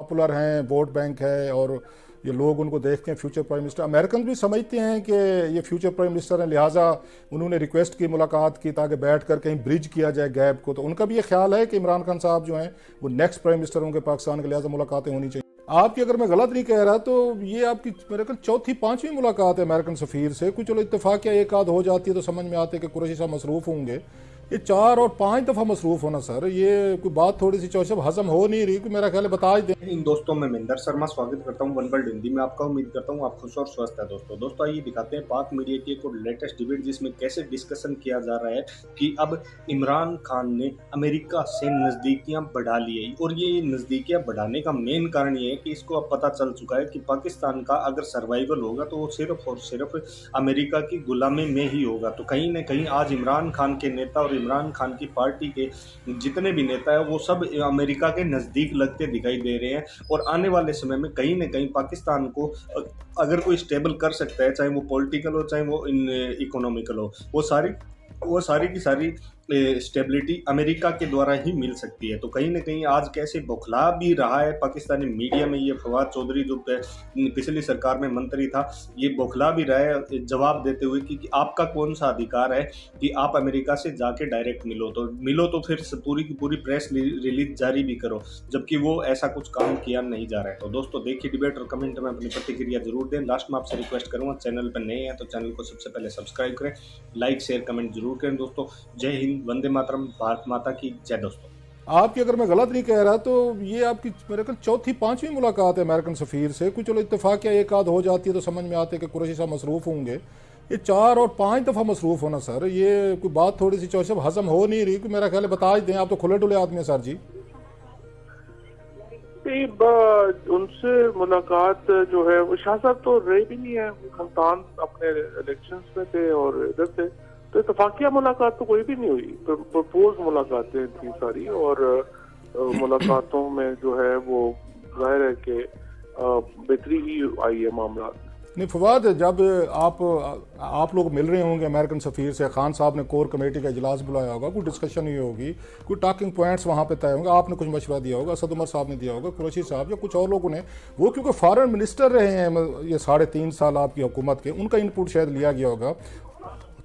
Popular हैं, vote bank है और ये लोग उनको देखते हैं फ्यूचर प्राइम मिनिस्टर। अमेरिकन भी समझते हैं कि ये फ्यूचर प्राइम मिनिस्टर हैं, लिहाजा उन्होंने रिक्वेस्ट की, मुलाकात की ताकि बैठ कर कहीं ब्रिज किया जाए गैप को। तो उनका भी ये ख्याल है कि इमरान खान साहब जो हैं वो नेक्स्ट प्राइम मिनिस्टर होंगे पाकिस्तान के, लिहाजा मुलाकातें होनी चाहिए। आपकी, अगर मैं गलत नहीं कह रहा, तो ये आपकी मेरे ख्याल चौथी पांचवी मुलाकात है अमेरिकन सफ़ीर से। कुछ चलो इत्तेफाक एक आध हो जाती है तो समझ में आते कि कुरैशी साहब मसरूफ़ होंगे। ये 4 और 5 दफ़ा मसरूफ़ होना सर, ये कोई बात थोड़ी सी चौशब हजम हो नहीं रही, मेरा ख्याल है बता ही दें। इन दोस्तों में महेंद्र शर्मा स्वागत करता हूं वन वर्ल्ड हिंदी में आपका। उम्मीद करता हूं आप खुश और स्वस्थ है। दोस्तों आइए दिखाते हैं पाक मीडिया की एक और लेटेस्ट डिबेट, जिसमें कैसे डिस्कशन किया जा रहा है कि अब इमरान खान ने अमेरिका से नज़दीकियां बढ़ा ली है। और ये नज़दीकियां बढ़ाने का मेन कारण ये है कि इसको अब पता चल चुका है कि पाकिस्तान का अगर सर्वाइवल होगा तो वो सिर्फ और सिर्फ अमेरिका की गुलामी में ही होगा। तो कहीं ना कहीं आज इमरान खान के नेता और इमरान खान की पार्टी के जितने भी नेता है वो सब अमेरिका के नज़दीक लगते दिखाई दे रहे हैं। और आने वाले समय में कहीं ना कहीं पाकिस्तान को अगर कोई स्टेबल कर सकता है, चाहे वो पॉलिटिकल हो चाहे वो इकोनॉमिकल हो, वो सारी की सारी स्टेबिलिटी अमेरिका के द्वारा ही मिल सकती है। तो कहीं ना कहीं आज कैसे बौखला भी रहा है पाकिस्तानी मीडिया में, ये फवाद चौधरी जो पिछली सरकार में मंत्री था, ये बौखला भी रहा है जवाब देते हुए कि आपका कौन सा अधिकार है कि आप अमेरिका से जाके डायरेक्ट मिलो तो फिर पूरी की पूरी प्रेस रिलीज जारी भी करो, जबकि वो ऐसा कुछ काम किया नहीं जा रहा है। तो दोस्तों देखिए डिबेट और कमेंट में अपनी प्रतिक्रिया जरूर दें। लास्ट में आपसे रिक्वेस्ट करूंगा, चैनल पर नए हैं तो चैनल को सबसे पहले सब्सक्राइब करें, लाइक शेयर कमेंट जरूर करें। दोस्तों जय हिंद, वंदे मातरम, भारत माता की जय। दोस्तों आपकी, अगर मैं गलत नहीं कह रहा, तो ये आपकी मेरे ख्याल चौथी पांचवी मुलाकात है अमेरिकन सफ़ीर से। कुछ चलो इत्तेफाक एक आध हो जाती है तो समझ में आते कि कुरैशी साहब मसरूफ़ होंगे। ये 4 और 5 दफ़ा मसरूफ़ होना सर, ये कोई बात थोड़ी सी चौशब हजम हो नहीं रही, मेरा ख्याल है बता ही दें। आप तो खुले डुले आदमी हैं सर जी। उनसे मुलाकात जो है वो शाह साहब तो रहे भी नहीं है, खलतान अपने इलेक्शंस में थे और इधर थे, तो इतफाकिया मुलाकात तो कोई भी नहीं हुई। प्रपोज मुलाकातें थी सारी, और मुलाकातों में जो है वो जाहिर है कि बेहतरी ही आई है मामला। नहीं फवाद, जब आप लोग मिल रहे होंगे अमेरिकन सफ़ीर से, खान साहब ने कोर कमेटी का इजलास बुलाया होगा, कोई डिस्कशन हुई होगी, कोई टॉकिंग पॉइंट्स वहाँ पे तय होंगे, आपने कुछ मशवरा दिया होगा, असद उमर साहब ने दिया होगा, कुरैशी साहब या कुछ और लोगों ने, वो क्योंकि फॉरेन मिनिस्टर रहे हैं ये 3.5 साल आपकी हुकूमत के, उनका इनपुट शायद लिया गया होगा।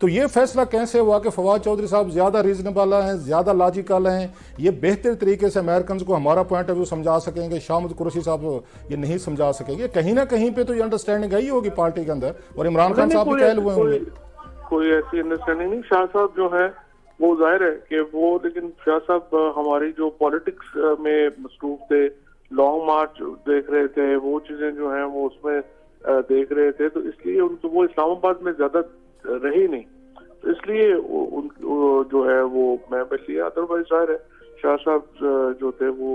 तो ये फैसला कैसे हुआ कि फवाद चौधरी साहब ज़्यादा रीजनेबल हैं, ज़्यादा लॉजिकल हैं, ये बेहतर तरीके से अमेरिकन को हमारा पॉइंट ऑफ व्यू समझा सकेंगे, शामिद कुरैशी साहब ये नहीं समझा सकेंगे? कहीं ना कहीं पे तो ये अंडरस्टैंडिंग आई होगी पार्टी के अंदर, और इमरान खान साहब भी कहल हुए होंगे। कोई ऐसी अंडरस्टैंडिंग नहीं। शाह साहब जो है वो जाहिर है कि वो, लेकिन शाह साहब हमारी जो पॉलिटिक्स में मसरूफ थे, लॉन्ग मार्च देख रहे थे, वो चीजें जो है वो उसमें देख रहे थे, तो इसलिए उनको वो इस्लामाबाद में ज्यादा रही नहीं, तो इसलिए जो है वो मैं बस लिया। अदरवाइज जाहिर है शाह साहब जो थे वो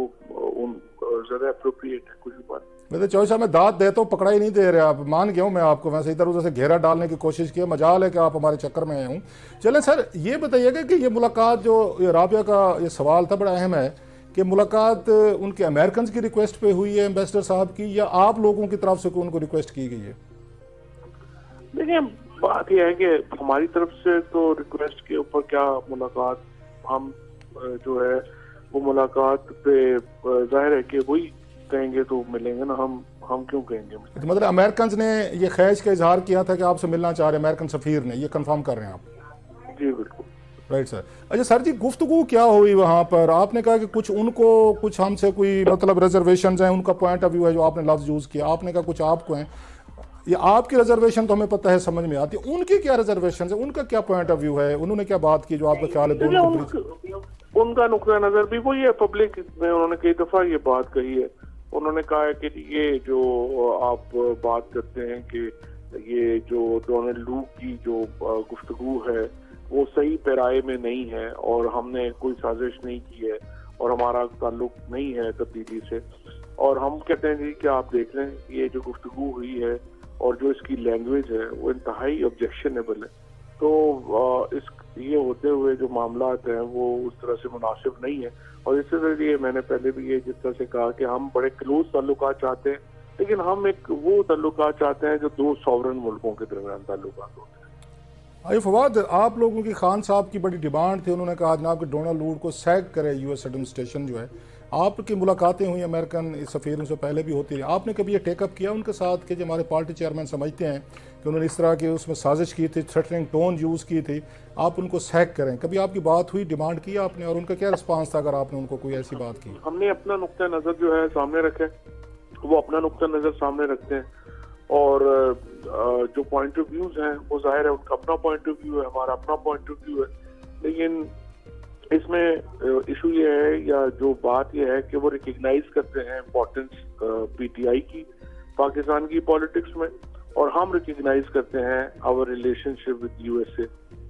उन ज्यादा अप्रोप्रिएट है। कुछ बात मैं तो चौधरी साहब में दाद देता हूँ, पकड़ा ही नहीं दे रहे आप, मान गया हूँ मैं आपको, वैसे इधर उधर से घेरा डालने की कोशिश की, मजाल है कि आप हमारे चक्कर में आए हूँ। चलें सर, ये बताइएगा कि ये मुलाकात जो ये राबिया का ये सवाल था, बड़ा अहम है कि मुलाकात उनके अमेरिकन की रिक्वेस्ट पे हुई है एम्बेसडर साहब की, या आप लोगों की तरफ से उनको रिक्वेस्ट की गई है? देखिए बात यह है कि हमारी तरफ से तो रिक्वेस्ट के ऊपर क्या मुलाकात, हम जो है वो मुलाकात पे जाहिर है कि वही कहेंगे तो मिलेंगे ना, हम क्यों कहेंगे। तो मतलब अमेरिकन ने ये ख्वाहिश का इजहार किया था कि आपसे मिलना चाह रहे अमेरिकन सफ़ीर ने, ये कंफर्म कर रहे हैं आप? जी बिल्कुल। Right sir. अच्छा सर जी, गुफ्तगू क्या हुई वहाँ पर? आपने कहा कि कुछ उनको, कुछ हमसे कोई मतलब रिजर्वेशन हैं, उनका पॉइंट ऑफ व्यू है, जो आपने लफ्ज़ यूज़ किया, आपने कहा कुछ आपको हैं। ये आपकी रिजर्वेशन तो हमें पता है, समझ में आती है, उनकी क्या रिजर्वेशन है, उनका क्या पॉइंट ऑफ व्यू है, उन्होंने क्या बात की जो आपका ख्याल है? उनका नुक्ता नजर भी वही है, पब्लिक में उन्होंने कई दफा ये बात कही है। उन्होंने कहा है कि ये जो आप बात करते हैं कि ये जो डोनाल्ड लू की जो गुफ्तगू है वो सही पैराए में नहीं है, और हमने कोई साजिश नहीं की है, और हमारा ताल्लुक नहीं है तब्दीली से। और हम कहते हैं जी कि आप देख लें ये जो गुफ्तगू हुई है और जो इसकी लैंग्वेज है वो इंतहाई ऑब्जेक्शनेबल है। तो इस ये होते हुए जो मामलात हैं वो उस तरह से मुनासिब नहीं है। और इसलिए मैंने पहले भी ये जिस तरह से कहा कि हम बड़े क्लोज ताल्लुकात चाहते हैं, लेकिन हम एक वो ताल्लुकात चाहते हैं जो 2 सॉवरन मुल्कों के दरमियान ताल्लुकात होते हैं। अरे फवाद, आप लोगों की खान साहब की बड़ी डिमांड थी, उन्होंने कहा जनाब कि डोनाल्ड लू को सैग करे यूएस एडमिनिस्ट्रेशन जो है। आपकी मुलाकातें हुई अमेरिकन सफ़ीरों से पहले भी होती रही, आपने कभी ये टेकअप किया उनके साथ कि जो हमारे पार्टी चेयरमैन समझते हैं कि उन्होंने इस तरह की उसमें साजिश की थी, थ्रेटनिंग टोन यूज़ की थी, आप उनको सैक करें? कभी आपकी बात हुई, डिमांड किया आपने, और उनका क्या रिस्पांस था अगर आपने उनको कोई ऐसी बात की? हमने अपना नुक्ता नज़र जो है सामने रखा है, वो अपना नुक्ता नज़र सामने रखते हैं, और जो पॉइंट ऑफ व्यूज हैं वो जाहिर है उनका अपना पॉइंट ऑफ व्यू है, हमारा अपना पॉइंट ऑफ व्यू है। लेकिन इसमें इशू ये है, या जो बात ये है कि वो रिकग्नाइज करते हैं इम्पोर्टेंस पीटीआई की पाकिस्तान की पॉलिटिक्स में, और हम रिकग्नाइज करते हैं our relationship with USA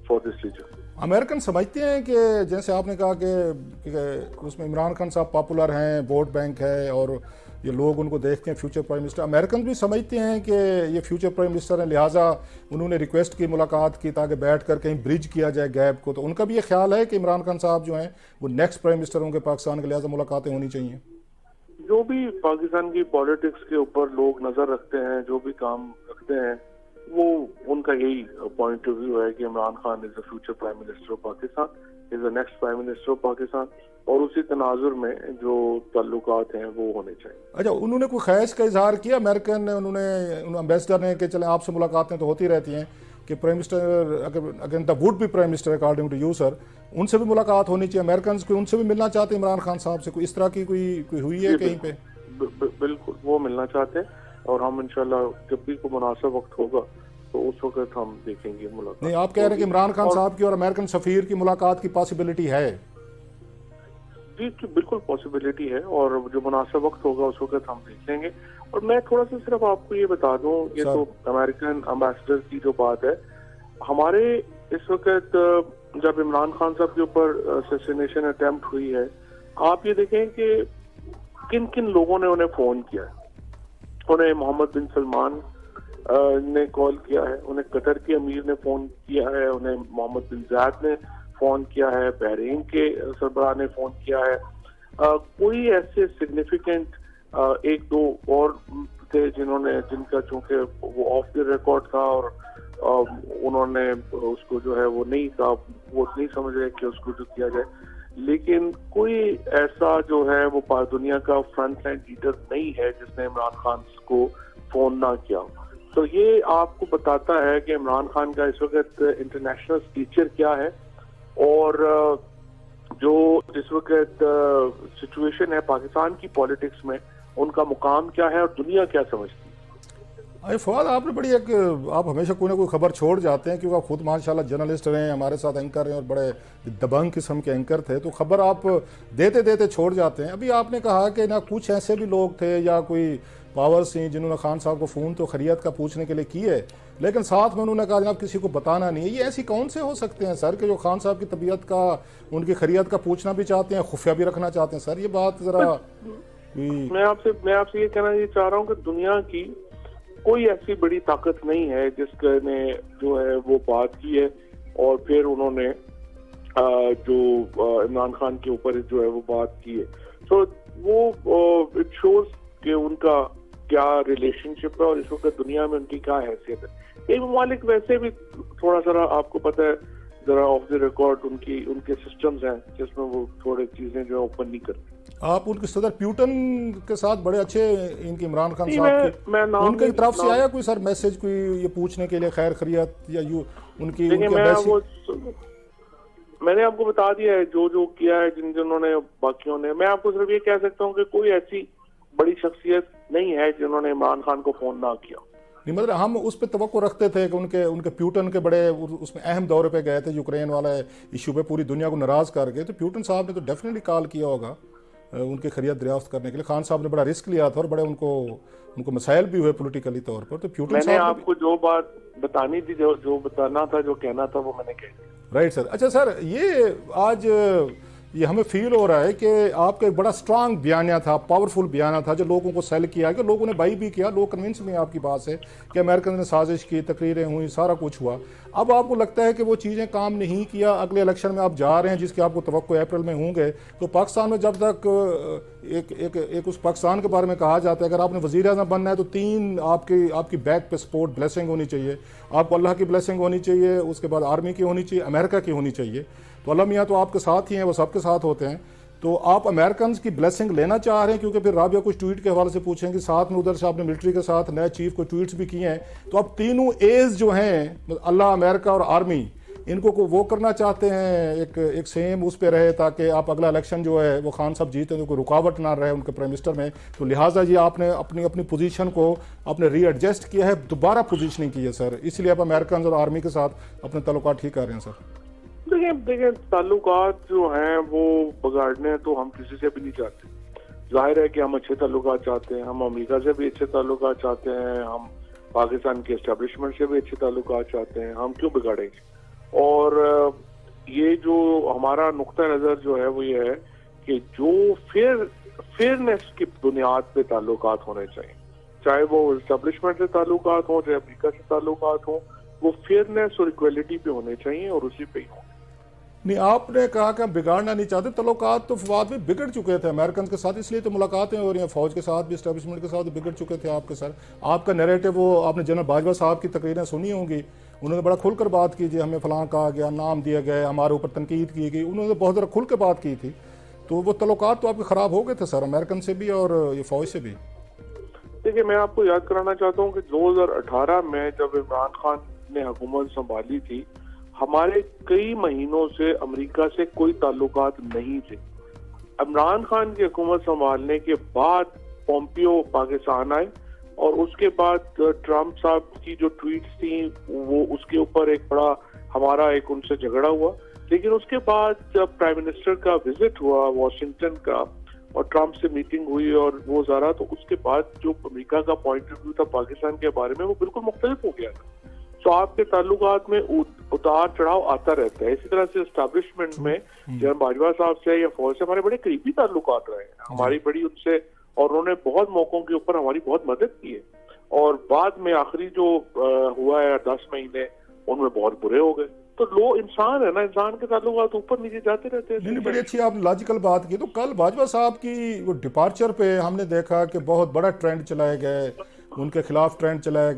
for this reason. American समझते हैं कि जैसे आपने कहा कि उसमें इमरान खान साहब पॉपुलर हैं, वोट बैंक है और ये लोग उनको देखते हैं फ्यूचर प्राइम मिनिस्टर, अमेरिकन भी समझते हैं कि ये फ्यूचर प्राइम मिनिस्टर हैं, लिहाजा उन्होंने रिक्वेस्ट की मुलाकात की ताकि बैठ कर कहीं ब्रिज किया जाए गैप को, तो उनका भी ये ख्याल है कि इमरान खान साहब जो हैं वो नेक्स्ट प्राइम मिनिस्टर होंगे पाकिस्तान के, लिहाजा मुलाकातें होनी चाहिए? जो भी पाकिस्तान की पॉलिटिक्स के ऊपर लोग नजर रखते हैं, जो भी काम रखते हैं, वो उनका यही पॉइंट ऑफ व्यू है कि Imran Khan is the future prime minister of Pakistan, is the next prime minister of Pakistan, और उसी तनाजुर में जो ताल्लुकात हैं वो होने चाहिए। अच्छा, उन्होंने कोई ख्वाहिश का इजहार किया अमेरिकन ने, उन्होंने एम्बेसडर ने, कि चलें आपसे मुलाकातें तो होती रहती हैं कि प्राइम मिनिस्टर अगर the would be prime minister according to you sir, उनसे भी मुलाकात होनी चाहिए, अमेरिकन को उनसे भी मिलना चाहते हैं इमरान खान साहब से, कोई इस तरह की कोई हुई है कहीं पे? बिल्कुल, वो मिलना चाहते हैं, और हम इंशाल्लाह जब भी कोई मुनासिब वक्त होगा तो उस वक्त हम देखेंगे मुलाकात। नहीं, आप कह रहे हैं कि इमरान खान साहब की और अमेरिकन सफीर की मुलाकात की पॉसिबिलिटी है? जी बिल्कुल पॉसिबिलिटी है, और जो मुनासिब वक्त होगा उस वक्त हम देख लेंगे। और मैं थोड़ा सा सिर्फ आपको ये बता दूं, ये तो अमेरिकन एम्बेसडर की जो बात है, हमारे इस वक्त जब इमरान खान साहब के ऊपर असैसिनेशन अटेम्प्ट हुई है, आप ये देखें कि किन किन लोगों ने उन्हें फोन किया है। उन्हें मोहम्मद बिन सलमान ने कॉल किया है, उन्हें कतर के अमीर ने फोन किया है, उन्हें मोहम्मद बिन जायद ने फोन किया है, बहरीन के सरबराह ने फोन किया है। कोई ऐसे सिग्निफिकेंट एक दो और थे जिनका चूंकि वो ऑफ द रिकॉर्ड था, और उन्होंने उसको जो है वो नहीं था, वो नहीं समझ रहे कि उसको जो किया जाए। लेकिन कोई ऐसा जो है वो दुनिया का फ्रंट लाइन लीडर नहीं है जिसने इमरान खान को फोन ना किया। तो ये आपको बताता है कि इमरान खान का इस वक्त इंटरनेशनल स्टीचर क्या है, और जो इस वक्त सिचुएशन है पाकिस्तान की पॉलिटिक्स में, उनका मुकाम क्या है और दुनिया क्या समझती है। अरे फवाद, आपने बड़ी आप हमेशा कोई ना कोई खबर छोड़ जाते हैं, क्योंकि आप खुद माशाल्लाह जर्नलिस्ट रहे हैं, हमारे साथ एंकर हैं और बड़े दबंग किस्म के एंकर थे, तो खबर आप देते देते छोड़ जाते हैं। अभी आपने कहा कि ना कुछ ऐसे भी लोग थे या कोई पावर्स हैं जिन्होंने खान साहब को फ़ोन तो खैरियत का पूछने के लिए की है, लेकिन साथ में उन्होंने कहा जनाब किसी को बताना नहीं है। ये ऐसी कौन से हो सकते हैं सर कि जो खान साहब की तबीयत का, उनकी खैरियत का पूछना भी चाहते हैं, खुफिया भी रखना चाहते हैं? सर ये बात ज़रा मैं आपसे ये कहना ये चाह रहा हूँ कि दुनिया की कोई ऐसी बड़ी ताकत नहीं है जिसने जो है वो बात की है और फिर उन्होंने जो इमरान खान के ऊपर जो है वो बात की है। तो वो इट शोज कि उनका क्या रिलेशनशिप है और इस वक्त दुनिया में उनकी क्या हैसियत है। कई ममालिक वैसे भी थोड़ा सा आपको पता है जरा ऑफ द रिकॉर्ड उनके सिस्टम्स हैं जिसमें वो थोड़ी चीजें जो ओपन नहीं करते। आप उनके सदर प्यूटन के साथ बड़े अच्छे इनके इमरान खान साहब के उनकी तरफ से आया कोई सर मैसेज कोई ये पूछने के लिए खैर खैरियत या यू उनकी मैंने आपको बता दिया है जो किया है जिन्होंने बाकियों ने। मैं आपको सिर्फ ये कह सकता हूँ कि कोई ऐसी बड़ी शख्सियत नहीं है जिन्होंने इमरान खान को फोन ना किया। नहीं मतलब हम उस पर तवक्को रखते थे कि उनके प्यूटन के बड़े उसमें अहम दौरे पे गए थे, यूक्रेन वाला इशू पे पूरी दुनिया को नाराज कर गए, तो प्यूटन साहब ने तो डेफिनेटली कॉल किया होगा उनकी खैरियत दरियाफ्त करने के लिए। खान साहब ने बड़ा रिस्क लिया था और बड़े उनको मसाइल भी हुए पॉलिटिकली तौर पर। तो प्यूटन मैंने आपको जो बात बतानी थी, जो बताना था, जो कहना था, वो मैंने कह दिया। Right sir. अच्छा सर, ये आज ये हमें फील हो रहा है कि आपका एक बड़ा स्ट्रांग बयानिया था, पावरफुल बयानिया था जो लोगों को सेल किया, कि लोगों ने बाई भी किया, लोग कन्विंस में आपकी बात से कि अमेरिकन ने साजिश की, तकरीरें हुई, सारा कुछ हुआ। अब आपको लगता है कि वो चीज़ें काम नहीं किया, अगले इलेक्शन में आप जा रहे हैं जिसके आपको तवक्को अप्रैल में होंगे, तो पाकिस्तान में जब तक एक उस पाकिस्तान के बारे में कहा जाता है अगर आपने वज़ीर आज़म बनना है तो 3 आपकी बैक पे सपोर्ट ब्लेसिंग होनी चाहिए, आपको अल्लाह की ब्लेसिंग होनी चाहिए, उसके बाद आर्मी की होनी चाहिए, अमेरिका की होनी चाहिए। तो अल्लाह मियाँ तो आपके साथ ही हैं, वो सबके साथ होते हैं। तो आप अमेरिकन की ब्लेसिंग लेना चाह रहे हैं, क्योंकि फिर राबिया कुछ ट्वीट के हवाले से पूछेंगे, साथ में उधर से आपने मिलिट्री के साथ नए चीफ को ट्वीट्स भी किए हैं, तो आप तीनों एज जो हैं अल्लाह, अमेरिका और आर्मी, इनको को वो करना चाहते हैं एक सेम उस पे रहे, ताकि आप अगला इलेक्शन जो है वो खान साहब जीते तो कोई रुकावट ना रहे उनके प्राइम मिनिस्टर में। तो लिहाजा ये आपने अपनी अपनी पोजीशन को आपने रीएडजस्ट किया है, दोबारा पोजीशनिंग की है सर, इसलिए आप अमेरिकन और आर्मी के साथ अपने ताल्लुकात ठीक कर रहे हैं सर। देखिए ताल्लुकात जो हैं वो बिगाड़ने तो हम किसी से भी नहीं चाहते। जाहिर है कि हम अच्छे ताल्लुकात चाहते हैं, हम अमेरिका से भी अच्छे ताल्लुकात चाहते हैं, हम पाकिस्तान के एस्टेब्लिशमेंट से भी अच्छे ताल्लुकात चाहते हैं, हम क्यों बिगाड़ेंगे। और ये जो हमारा नुक्ता नज़र जो है वो ये है कि जो फेयरनेस की बुनियाद पे ताल्लुकात होने चाहिए, चाहे वो एस्टेब्लिशमेंट से ताल्लुकात हो, चाहे अमेरिका से ताल्लुकात हो, वो फेयरनेस और इक्वलिटी पे होने चाहिए और उसी पे ही हो। नहीं, आपने कहा कि हम बिगाड़ना नहीं चाहते, तल्लुकात तो फवाद में बिगड़ चुके थे अमेरिकन के साथ, इसलिए तो मुलाकातें हो रही हैं, फौज के साथ भी एस्टेब्लिशमेंट के साथ भी बिगड़ चुके थे आपके सर। आपका नैरेटिव, वो आपने जनरल बाजवा साहब की तकरीरें सुनी होंगी, उन्होंने बड़ा खुलकर बात की, जी हमें फलां कहा गया, नाम दिया गया, हमारे ऊपर तनकीद की गई, उन्होंने बहुत ज़रा खुल के बात की थी। तो वो तल्लुकात तो आपके ख़राब हो गए थे सर, अमेरिकन से भी और ये फौज से भी। देखिए, मैं आपको याद कराना चाहता हूँ कि 2018 में जब इमरान खान ने हुकूमत संभाली थी, हमारे कई महीनों से अमेरिका से कोई ताल्लुकात नहीं थे। इमरान खान की हुकूमत संभालने के बाद पोम्पियो पाकिस्तान आए और उसके बाद ट्रम्प साहब की जो ट्वीट्स थी वो उसके ऊपर एक बड़ा हमारा एक उनसे झगड़ा हुआ। लेकिन उसके बाद जब प्राइम मिनिस्टर का विजिट हुआ वॉशिंगटन का और ट्रम्प से मीटिंग हुई और वो ज़रा, तो उसके बाद जो अमेरिका का पॉइंट ऑफ व्यू था पाकिस्तान के बारे में वो बिल्कुल मुख्तलिफ हो गया था। तो आपके ताल्लुकात में उतार चढ़ाव आता रहता है। इसी तरह से एस्टैब्लिशमेंट में जनरल बाजवा साहब से या फौज से हमारे बड़े करीबी ताल्लुकात रहे हैं, हमारी बड़ी उनसे, और उन्होंने बहुत मौकों के ऊपर हमारी बहुत मदद की है। और बाद में आखिरी जो हुआ है 10 महीने, उनमें बहुत बुरे हो गए। तो लो इंसान है ना, इंसान के ताल्लुकात ऊपर नीचे जाते रहते हैं। नहीं, बड़ी अच्छी आपने लॉजिकल बात की। तो कल बाजवा साहब की वो डिपार्चर पे हमने देखा कि बहुत बड़ा ट्रेंड चलाए गए, उनके खिलाफ ट्रेंड चलाया